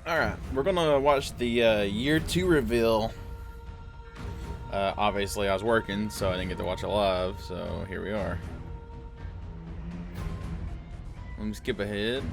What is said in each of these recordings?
Alright, we're gonna watch the year 2 reveal. Obviously I was working, so I didn't get to watch it live, so here we are. Let me skip ahead,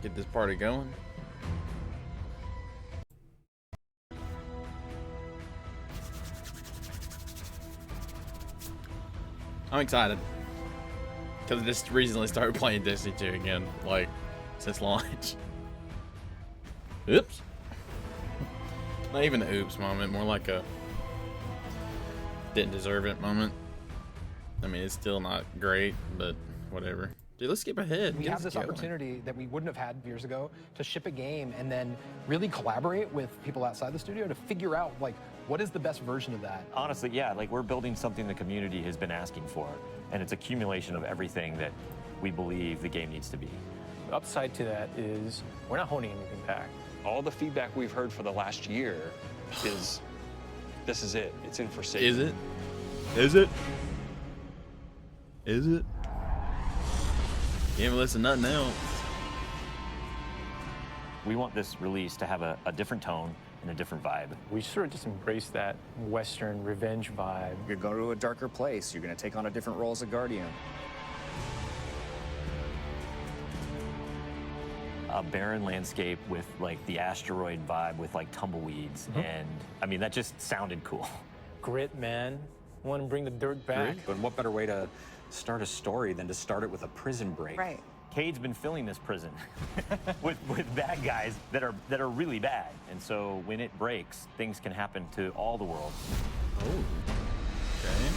get this party going. I'm excited, because I just recently started playing Destiny 2 again, like, since launch. Oops. Not even an oops moment, more like a didn't deserve it moment. I mean, it's still not great, but whatever. Dude, let's skip ahead. We have this opportunity that we wouldn't have had years ago to ship a game and then really collaborate with people outside the studio to figure out, like, what is the best version of that? Honestly, yeah, like we're building something the community has been asking for, and it's accumulation of everything that we believe the game needs to be. The upside to that is we're not holding anything back. All the feedback we've heard for the last year is, this is it. It's in for sale. Is it? Is it? Is it? You haven't listened to nothing else. We want this release to have a different tone and a different vibe. We sort of just embrace that Western revenge vibe. You're going to a darker place. You're going to take on a different role as a Guardian. A barren landscape with like the asteroid vibe with like tumbleweeds, and I mean that just sounded cool. Grit, man. Want to bring the dirt back. But what better way to start a story than to start it with a prison break? Right. Cade's been filling this prison with bad guys that are really bad, and so when it breaks, things can happen to all the world. Oh. Okay.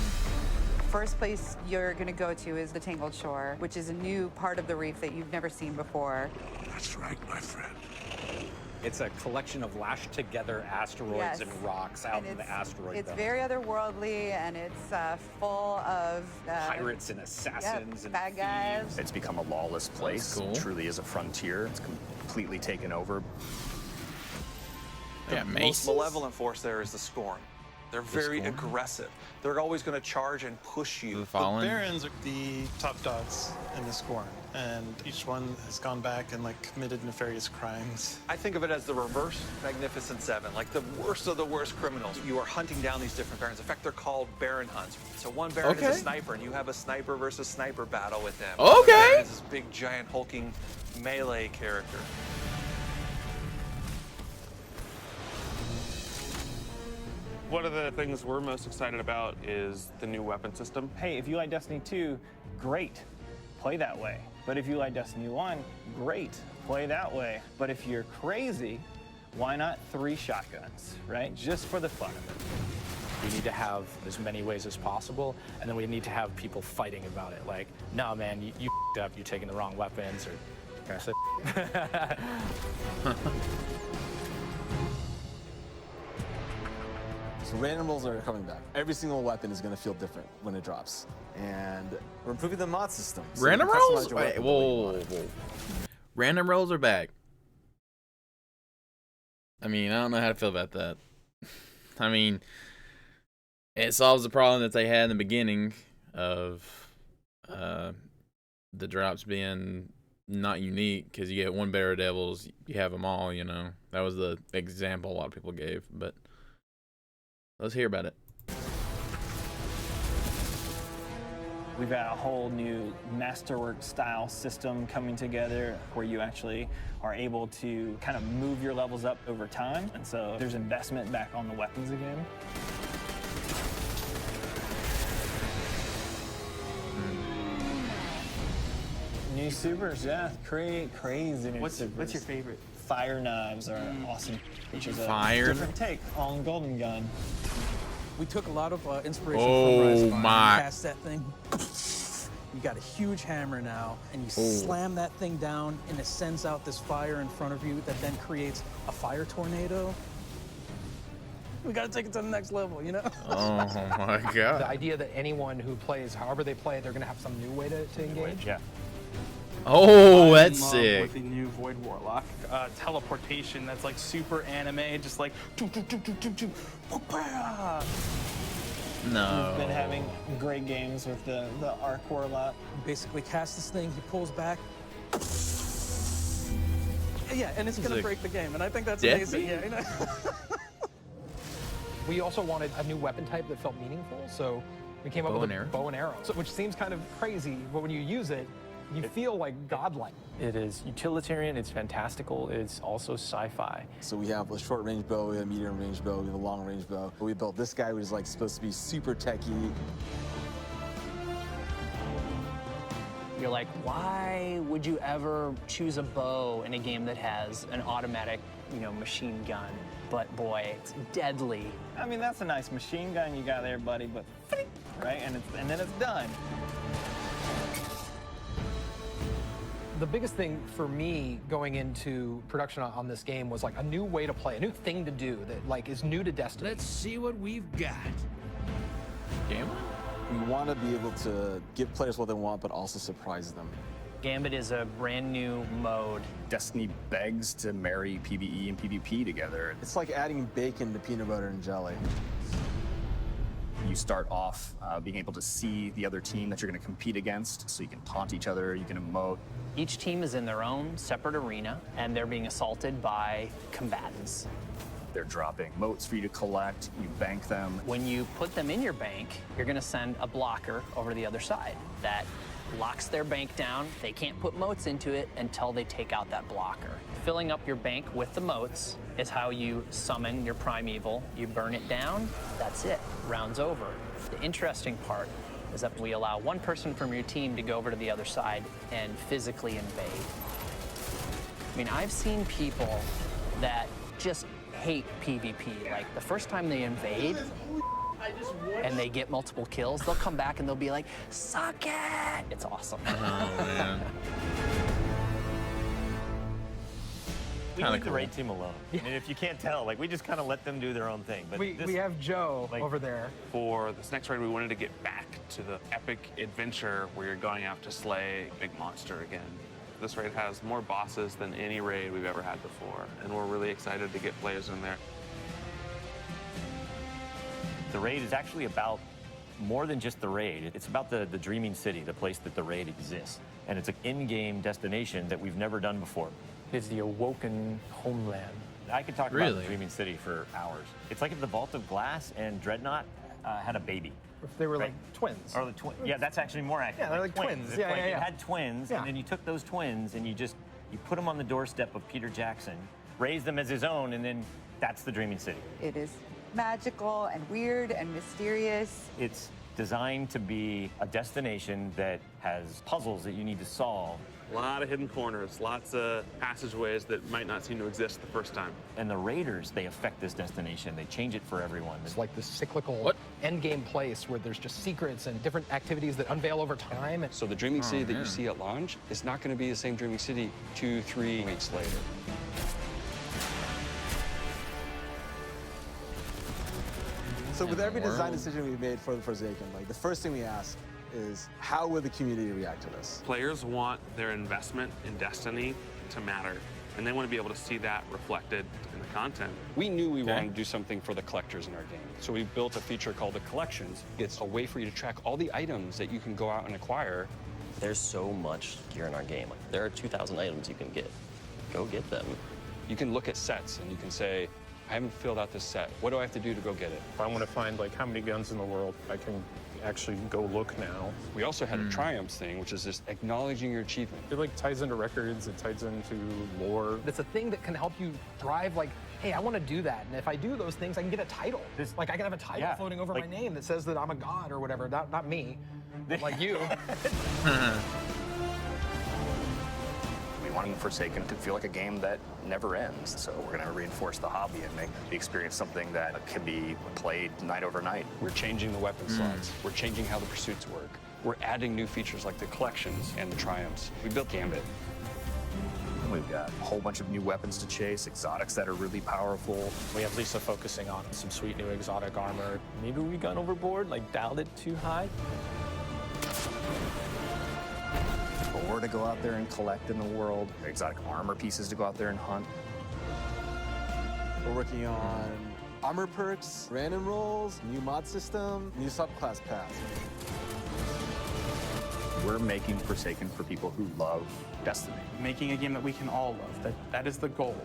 First place you're going to go to is the Tangled Shore, which is a new part of the reef that you've never seen before. That's right, my friend. It's a collection of lashed together asteroids Yes. and rocks out And in the asteroid It's belt. very otherworldly, and it's full of Pirates and assassins and bad guys. thieves. It's become a lawless place. cool. It truly is a frontier. It's completely taken over. Yeah, The most mace. malevolent force there is the Scorn. They're very Scorn? aggressive. They're always going to charge and push you. The Fallen. Barons are the top dogs in the Scorn, and each one has gone back and like committed nefarious crimes. I think of it as the reverse Magnificent Seven, like the worst of the worst criminals. You are hunting down these different barons. In fact, they're called Baron hunts. So one baron is a sniper, and you have a sniper versus sniper battle with them. Okay. Another baron is this big, giant, hulking melee character. One of the things we're most excited about is the new weapon system. Hey, if you like Destiny 2, great. Play that way. But if you like Destiny 1, great. Play that way. But if you're crazy, why not 3 shotguns, right? Just for the fun of it. We need to have as many ways as possible, and then we need to have people fighting about it. Like, no, man, you f***ed up, you're taking the wrong weapons, or can I say? So random rolls are coming back. Every single weapon is going to feel different when it drops. And we're improving the mod system. So Random you can customize rolls? your Wait, weapon the way you whoa, want it. whoa. Random rolls are back. I mean, I don't know how to feel about that. I mean, it solves the problem that they had in the beginning of the drops being not unique, because you get one Bear Devils, you have them all, you know. That was the example a lot of people gave, but let's hear about it. We've got a whole new masterwork style system coming together where you actually are able to kind of move your levels up over time. And so there's investment back on the weapons again. New supers, yeah, crazy new supers. What's your favorite? Fire knives are awesome, which is a Fire- different take on Golden Gun. We took a lot of inspiration Oh from Rise of Iron. my. You cast that thing. You got a huge hammer now, and you Oh. slam that thing down, and it sends out this fire in front of you that then creates a fire tornado. We got to take it to the next level, you know? Oh my The god. idea that anyone who plays, however they play, they're going to have some new way to engage. Yeah. Oh, I'm that's in love sick. With the new Void Warlock teleportation, that's like super anime, just like. No. We've been having great games with the Arc Warlock. You basically cast this thing, he pulls back. yeah, and it's This is going to a break the game, and I think that's death amazing. beat? Yeah, you know? We also wanted a new weapon type that felt meaningful, so we came up with a bow and arrow, which seems kind of crazy, but when you use it, you feel like godlike. It is utilitarian, it's fantastical, it's also sci-fi. So we have a short range bow, we have a medium range bow, we have a long range bow. We built this guy, which is like supposed to be super techy. You're like, why would you ever choose a bow in a game that has an automatic, machine gun? But boy, it's deadly. I mean, that's a nice machine gun you got there, buddy, but right, and then it's done. The biggest thing for me going into production on this game was like a new way to play, a new thing to do that like is new to Destiny. Let's see what we've got. Damn. We want to be able to give players what they want, but also surprise them. Gambit is a brand new mode. Destiny begs to marry PvE and PvP together. It's like adding bacon to peanut butter and jelly. You start off being able to see the other team that you're going to compete against, so you can taunt each other, you can emote. Each team is in their own separate arena, and they're being assaulted by combatants. They're dropping motes for you to collect, you bank them. When you put them in your bank, you're going to send a blocker over to the other side that locks their bank down. They can't put motes into it until they take out that blocker. Filling up your bank with the motes is how you summon your primeval. You burn it down, that's it, round's over. The interesting part is that we allow one person from your team to go over to the other side and physically invade. I mean, I've seen people that just hate PvP. Like, the first time they invade and they get multiple kills, they'll come back and they'll be like, suck it! It's awesome. Oh, man. We leave the raid team alone. I mean, if you can't tell, like, we just kind of let them do their own thing. But We have Joe over there. For this next raid, we wanted to get back to the epic adventure where you're going out to slay a big monster again. This raid has more bosses than any raid we've ever had before, and we're really excited to get players in there. The raid is actually about more than just the raid. It's about the dreaming city, the place that the raid exists. And it's an in-game destination that we've never done before. It's the awoken homeland. I could talk about the dreaming city for hours. It's like if the Vault of Glass and Dreadnought had a baby. If they were like twins. Or yeah, that's actually more accurate. Yeah, they're like twins. It's Yeah, like yeah, yeah. It had twins, and then you took those twins and you put them on the doorstep of Peter Jackson, raised them as his own, and then that's the dreaming city. It is magical and weird and mysterious. It's designed to be a destination that has puzzles that you need to solve. A lot of hidden corners, lots of passageways that might not seem to exist the first time. And the raiders, they affect this destination. They change it for everyone. It's like this cyclical endgame place where there's just secrets and different activities that unveil over time. So the dreaming city that you see at launch is not going to be the same dreaming city 2-3 weeks later. So with every design decision we've made for the Forsaken, like the first thing we ask is how will the community react to this? Players want their investment in Destiny to matter, and they want to be able to see that reflected in the content. We knew we wanted to do something for the collectors in our game, so we built a feature called the Collections. It's a way for you to track all the items that you can go out and acquire. There's so much gear in our game. There are 2,000 items you can get. Go get them. You can look at sets and you can say, I haven't filled out this set. What do I have to do to go get it? If I want to find like how many guns in the world, I can actually go look now. We also had a triumphs thing, which is just acknowledging your achievement. It like ties into records, it ties into lore. It's a thing that can help you drive like, hey, I want to do that. And if I do those things, I can get a title. Like I can have a title floating over my name that says that I'm a god or whatever. Not me, but like you. We want Forsaken to feel like a game that never ends. So we're going to reinforce the hobby and make the experience something that can be played night over night. We're changing the weapon slots. We're changing how the pursuits work. We're adding new features like the collections and the triumphs. We built Gambit. We've got a whole bunch of new weapons to chase, exotics that are really powerful. We have Lisa focusing on some sweet new exotic armor. Maybe we gone overboard, like dialed it too high. Ore to go out there and collect in the world, exotic armor pieces to go out there and hunt. We're working on armor perks, random rolls, new mod system, new subclass paths. We're making Forsaken for people who love Destiny. Making a game that we can all love. That is the goal.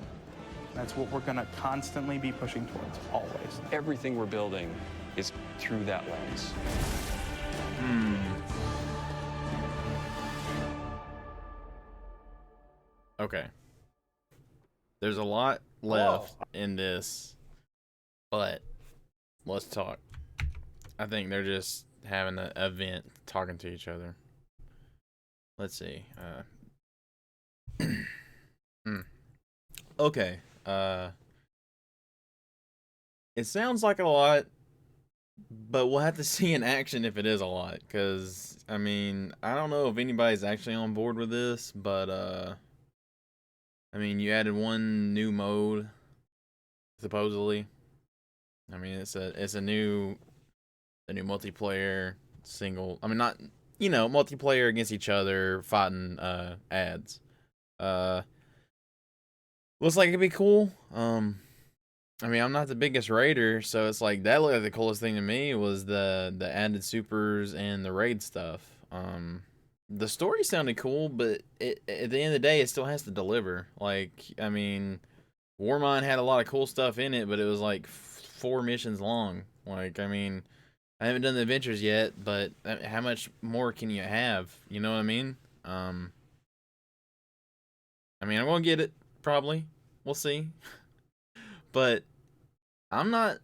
That's what we're going to constantly be pushing towards, always. Everything we're building is through that lens. Okay. There's a lot left in this, but let's talk. I think they're just having an event, talking to each other. Let's see. Okay. It sounds like a lot, but we'll have to see in action if it is a lot. Because, I mean, I don't know if anybody's actually on board with this, but, I mean, you added one new mode, supposedly. I mean, it's a new multiplayer single. I mean, not, you know, multiplayer against each other, fighting ads. Looks like it'd be cool. I mean, I'm not the biggest raider, so it's like that looked like the coolest thing to me was the added supers and the raid stuff. The story sounded cool, but at the end of the day, it still has to deliver. Like, I mean, Warmind had a lot of cool stuff in it, but it was like 4 missions long. Like, I mean, I haven't done the adventures yet, but how much more can you have? You know what I mean? I mean, I'm gonna get it probably. We'll see. But I'm not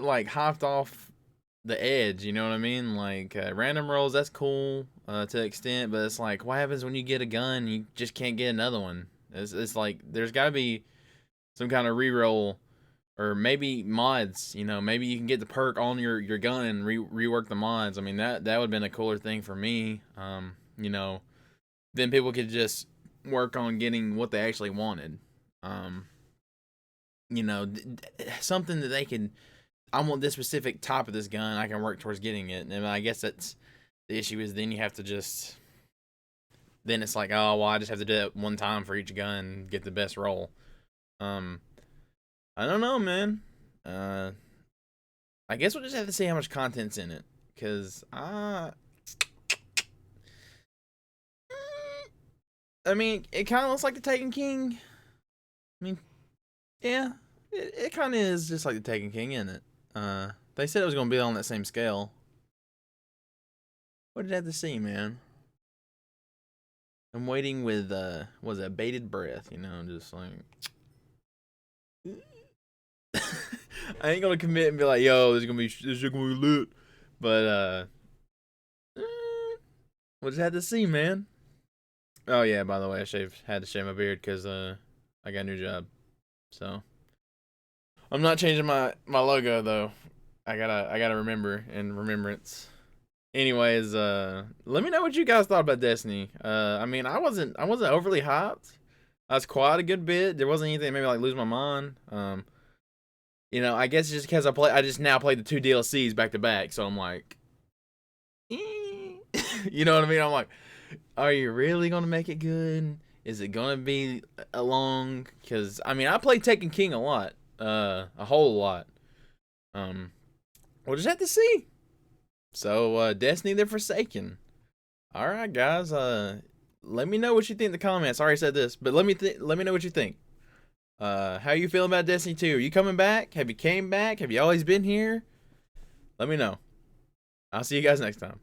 like hopped off the edge, you know what I mean? Like random rolls, that's cool to an extent, but it's like, what happens when you get a gun? You just can't get another one. It's like there's got to be some kind of reroll, or maybe mods. You know, maybe you can get the perk on your gun and rework the mods. I mean, that would have been a cooler thing for me. You know, then people could just work on getting what they actually wanted. You know, something that they can. I want this specific type of this gun. I can work towards getting it. And I guess that's the issue is then you have to just. Then it's like, oh well, I just have to do it one time for each gun and get the best roll. I don't know, man. I guess we'll just have to see how much content's in it, cause I mean, it kind of looks like the Taken King. I mean, yeah, it kind of is just like the Taken King, isn't it? They said it was gonna be on that same scale. What did I have to see, man? I'm waiting with was that bated breath, you know, just like. I ain't gonna commit and be like, yo, this is gonna be lit, but we'll just have to see, man. Oh yeah, by the way, I had to shave my beard because I got a new job, so I'm not changing my logo though. I gotta remember in remembrance. Anyways, let me know what you guys thought about Destiny. I mean, I wasn't overly hyped. I was quiet a good bit. There wasn't anything that made me like lose my mind. You know, I guess just because I just now played the 2 DLCs back to back, so I'm like, you know what I mean? I'm like, are you really gonna make it good? Is it gonna be long? Because I mean, I played Taken King a lot, a whole lot. We'll just have to see. So, Destiny: The Forsaken. All right, guys. Let me know what you think in the comments. I already said this, but let me know what you think. How you feeling about Destiny 2? Are you coming back? Have you came back? Have you always been here? Let me know. I'll see you guys next time.